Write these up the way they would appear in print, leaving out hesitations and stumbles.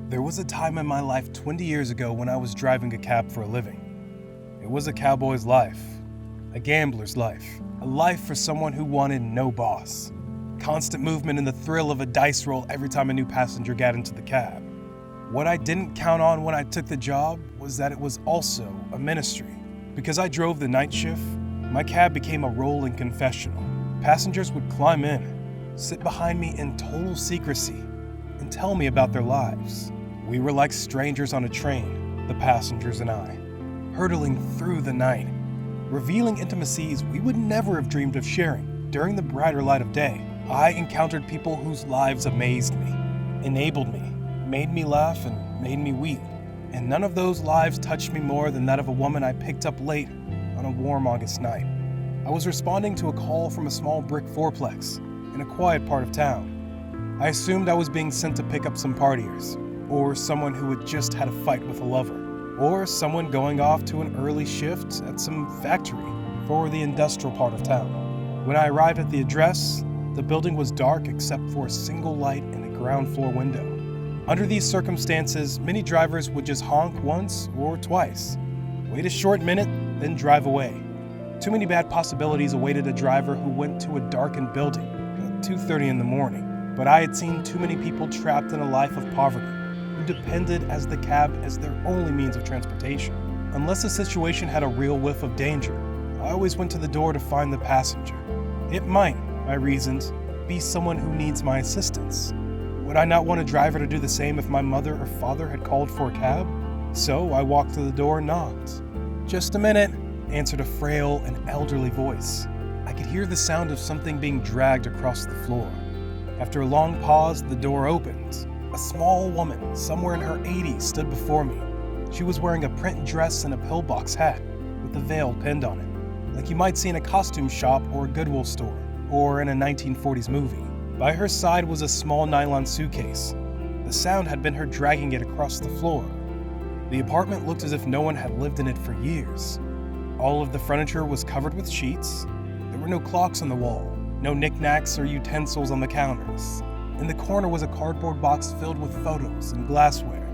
There was a time in my life 20 years ago when I was driving a cab for a living. It was a cowboy's life, a gambler's life, a life for someone who wanted no boss. Constant movement and the thrill of a dice roll every time a new passenger got into the cab. What I didn't count on when I took the job was that it was also a ministry. Because I drove the night shift, my cab became a rolling confessional. Passengers would climb in, sit behind me in total secrecy, and tell me about their lives. We were like strangers on a train, the passengers and I, hurtling through the night, revealing intimacies we would never have dreamed of sharing during the brighter light of day. I encountered people whose lives amazed me, enabled me, made me laugh, and made me weep. And none of those lives touched me more than that of a woman I picked up late on a warm August night. I was responding to a call from a small brick fourplex in a quiet part of town. I assumed I was being sent to pick up some partiers, or someone who had just had a fight with a lover, or someone going off to an early shift at some factory for the industrial part of town. When I arrived at the address, the building was dark except for a single light in a ground floor window. Under these circumstances, many drivers would just honk once or twice, wait a short minute, then drive away. Too many bad possibilities awaited a driver who went to a darkened building at 2:30 in the morning. But I had seen too many people trapped in a life of poverty who depended as the cab as their only means of transportation. Unless the situation had a real whiff of danger, I always went to the door to find the passenger. It might, I reasoned, be someone who needs my assistance. Would I not want a driver to do the same if my mother or father had called for a cab? So I walked to the door and knocked. "Just a minute," answered a frail and elderly voice. I could hear the sound of something being dragged across the floor. After a long pause, the door opened. A small woman, somewhere in her 80s, stood before me. She was wearing a print dress and a pillbox hat with a veil pinned on it, like you might see in a costume shop or a Goodwill store, or in a 1940s movie. By her side was a small nylon suitcase. The sound had been her dragging it across the floor. The apartment looked as if no one had lived in it for years. All of the furniture was covered with sheets. There were no clocks on the wall, no knickknacks or utensils on the counters. In the corner was a cardboard box filled with photos and glassware.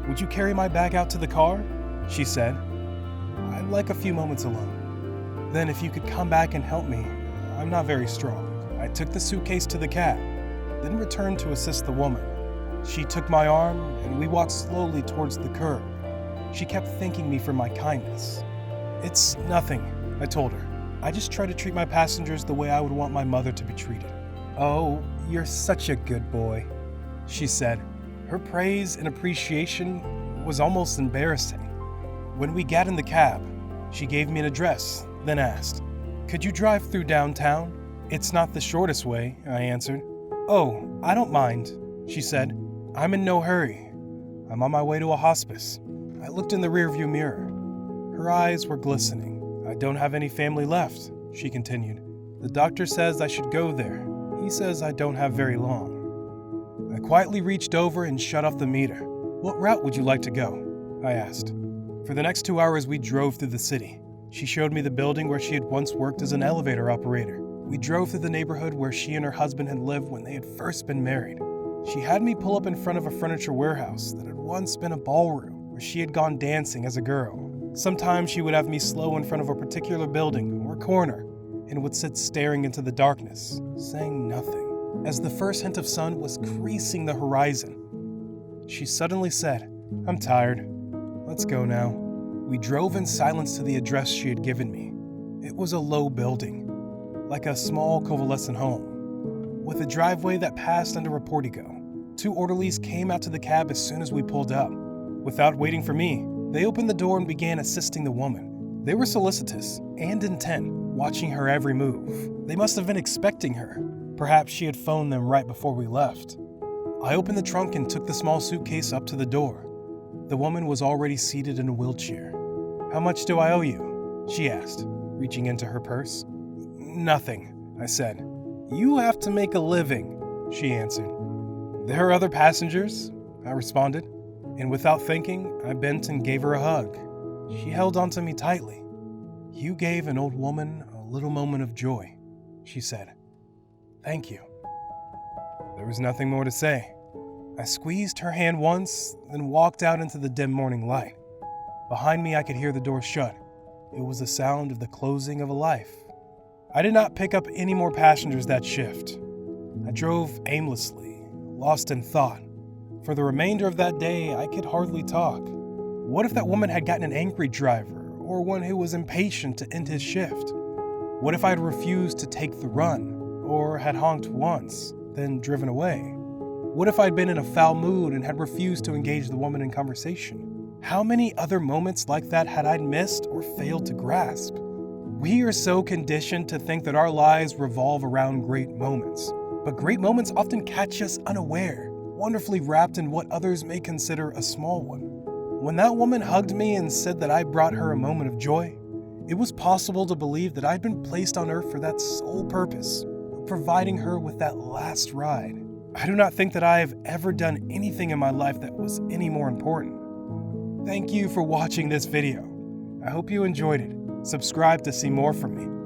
"Would you carry my bag out to the car?" she said. "I'd like a few moments alone. Then if you could come back and help me, I'm not very strong." I took the suitcase to the cab, then returned to assist the woman. She took my arm, and we walked slowly towards the curb. She kept thanking me for my kindness. "It's nothing," I told her. "I just try to treat my passengers the way I would want my mother to be treated." "Oh, you're such a good boy," she said. Her praise and appreciation was almost embarrassing. When we got in the cab, she gave me an address, then asked, "Could you drive through downtown?" "It's not the shortest way," I answered. "Oh, I don't mind," she said. "I'm in no hurry. I'm on my way to a hospice." I looked in the rearview mirror. Her eyes were glistening. "I don't have any family left," she continued. "The doctor says I should go there. He says I don't have very long." I quietly reached over and shut off the meter. "What route would you like to go?" I asked. For the next 2 hours we drove through the city. She showed me the building where she had once worked as an elevator operator. We drove through the neighborhood where she and her husband had lived when they had first been married. She had me pull up in front of a furniture warehouse that had once been a ballroom where she had gone dancing as a girl. Sometimes she would have me slow in front of a particular building or corner and would sit staring into the darkness, saying nothing. As the first hint of sun was creasing the horizon, she suddenly said, "I'm tired. Let's go now." We drove in silence to the address she had given me. It was a low building, like a small convalescent home, with a driveway that passed under a portico. 2 orderlies came out to the cab as soon as we pulled up. Without waiting for me, they opened the door and began assisting the woman. They were solicitous and intent, watching her every move. They must have been expecting her. Perhaps she had phoned them right before we left. I opened the trunk and took the small suitcase up to the door. The woman was already seated in a wheelchair. "How much do I owe you?" she asked, reaching into her purse. "Nothing," I said. "You have to make a living," she answered. "There are other passengers," I responded, and without thinking, I bent and gave her a hug. She held onto me tightly. "You gave an old woman a little moment of joy," she said. "Thank you." There was nothing more to say. I squeezed her hand once, then walked out into the dim morning light. Behind me, I could hear the door shut. It was the sound of the closing of a life. I did not pick up any more passengers that shift. I drove aimlessly, lost in thought. For the remainder of that day, I could hardly talk. What if that woman had gotten an angry driver, or one who was impatient to end his shift? What if I had refused to take the run, or had honked once, then driven away? What if I'd been in a foul mood and had refused to engage the woman in conversation? How many other moments like that had I missed or failed to grasp? We are so conditioned to think that our lives revolve around great moments, but great moments often catch us unaware, wonderfully wrapped in what others may consider a small one. When that woman hugged me and said that I brought her a moment of joy, it was possible to believe that I'd been placed on earth for that sole purpose of providing her with that last ride. I do not think that I have ever done anything in my life that was any more important. Thank you for watching this video. I hope you enjoyed it. Subscribe to see more from me.